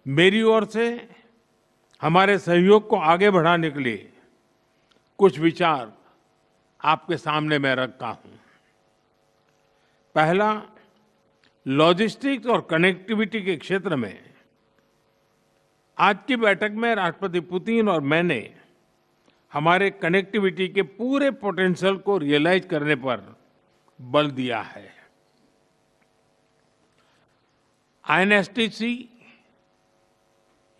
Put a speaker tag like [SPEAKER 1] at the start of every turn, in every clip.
[SPEAKER 1] मेरी ओर से हमारे सहयोग को आगे बढ़ाने के लिए कुछ विचार आपके सामने मैं रखता हूं। पहला, लॉजिस्टिक्स और कनेक्टिविटी के क्षेत्र में आज की बैठक में राष्ट्रपति पुतिन और मैंने हमारे कनेक्टिविटी के पूरे पोटेंशियल को रियलाइज करने पर बल दिया है। आईएनएसटीसी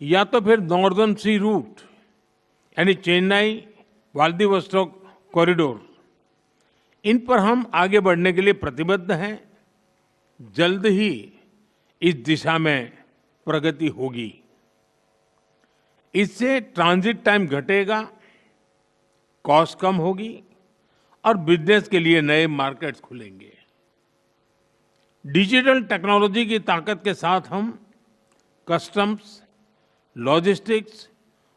[SPEAKER 1] या तो फिर नॉर्दर्न सी रूट यानी चेन्नई व्लादिवोस्टोक कॉरिडोर, इन पर हम आगे बढ़ने के लिए प्रतिबद्ध हैं। जल्द ही इस दिशा में प्रगति होगी। इससे ट्रांजिट टाइम घटेगा, कॉस्ट कम होगी और बिजनेस के लिए नए मार्केट्स खुलेंगे। डिजिटल टेक्नोलॉजी की ताकत के साथ हम कस्टम्स, लॉजिस्टिक्स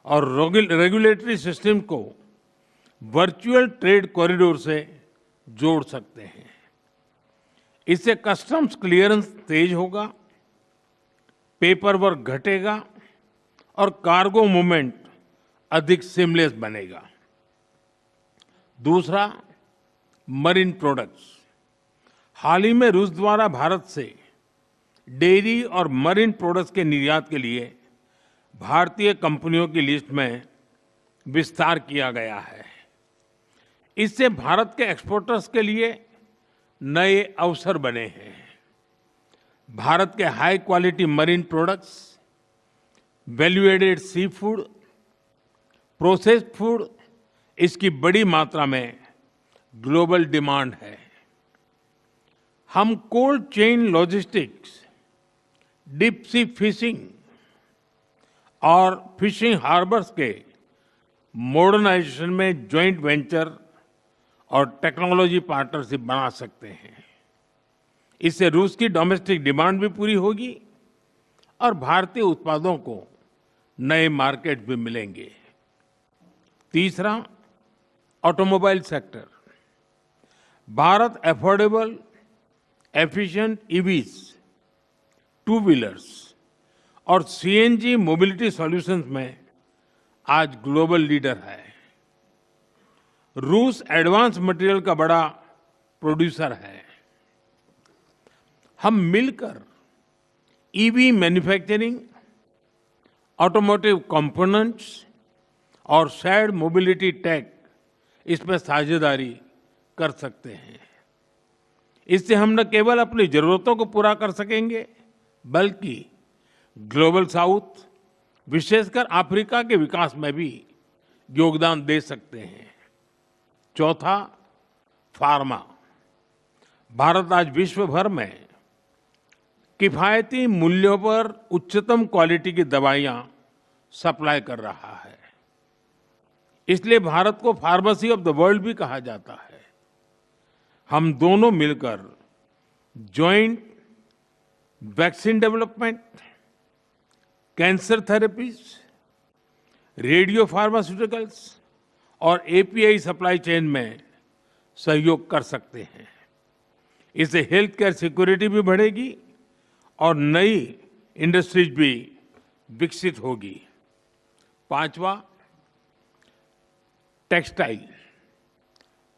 [SPEAKER 1] और रेगुलेटरी सिस्टम को वर्चुअल ट्रेड कॉरिडोर से जोड़ सकते हैं। इससे कस्टम्स क्लियरेंस तेज होगा, पेपर वर्क घटेगा और कार्गो मूवमेंट अधिक सीमलेस बनेगा। दूसरा, मरीन प्रोडक्ट्स। हाल ही में रूस द्वारा भारत से डेयरी और मरीन प्रोडक्ट्स के निर्यात के लिए भारतीय कंपनियों की लिस्ट में विस्तार किया गया है। इससे भारत के एक्सपोर्टर्स के लिए नए अवसर बने हैं। भारत के high quality marine products, value added seafood, processed food, इसकी बड़ी मात्रा में ग्लोबल डिमांड है। हम cold chain logistics, deep sea fishing और फिशिंग हार्बर्स के मॉडर्नाइजेशन में जॉइंट वेंचर और टेक्नोलॉजी पार्टनरशिप बना सकते हैं। इससे रूस की डोमेस्टिक डिमांड भी पूरी होगी और भारतीय उत्पादों को नए मार्केट भी मिलेंगे। तीसरा, automobile sector. Bharat affordable, efficient EVs, two wheelers और सीएनजी मोबिलिटी सॉल्यूशंस में आज ग्लोबल लीडर है। रूस एडवांस मटेरियल का बड़ा प्रोड्यूसर है। हम मिलकर ईवी मैन्युफैक्चरिंग, ऑटोमोटिव कंपोनेंट्स और शेयर्ड मोबिलिटी टेक, इसमें साझेदारी कर सकते हैं। इससे हम न केवल अपनी जरूरतों को पूरा कर सकेंगे, बल्कि ग्लोबल साउथ, विशेषकर अफ्रीका के विकास में भी योगदान दे सकते हैं। चौथा, फार्मा। भारत आज विश्व भर में किफायती मूल्यों पर उच्चतम क्वालिटी की दवाइयां सप्लाई कर रहा है। इसलिए भारत को फार्मेसी ऑफ द वर्ल्ड भी कहा जाता है। हम दोनों मिलकर joint vaccine development, cancer therapies, radio pharmaceuticals और एपीआई सप्लाई चेन में सहयोग कर सकते हैं। इससे हेल्थ केयर सिक्योरिटी भी बढ़ेगी और नई इंडस्ट्रीज भी विकसित होगी। पांचवा, टेक्सटाइल।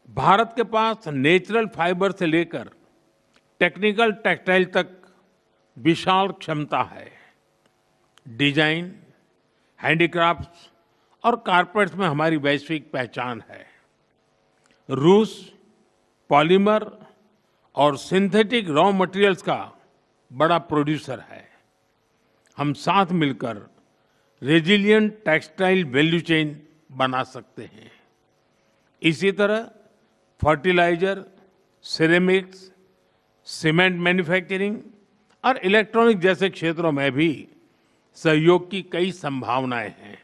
[SPEAKER 1] भारत के पास नेचुरल फाइबर से लेकर टेक्निकल टेक्सटाइल तक विशाल क्षमता है। डिजाइन, हैंडीक्राफ्ट्स और कारपेट्स में हमारी वैश्विक पहचान है। रूस पॉलीमर और सिंथेटिक रॉ मटेरियल्स का बड़ा प्रोड्यूसर है। हम साथ मिलकर रेजिलिएंट टेक्सटाइल वैल्यू चेन बना सकते हैं। इसी तरह फर्टिलाइजर, सिरेमिक्स, सीमेंट मैन्युफैक्चरिंग और इलेक्ट्रॉनिक जैसे क्षेत्रों में भी सहयोग की कई संभावनाएं हैं।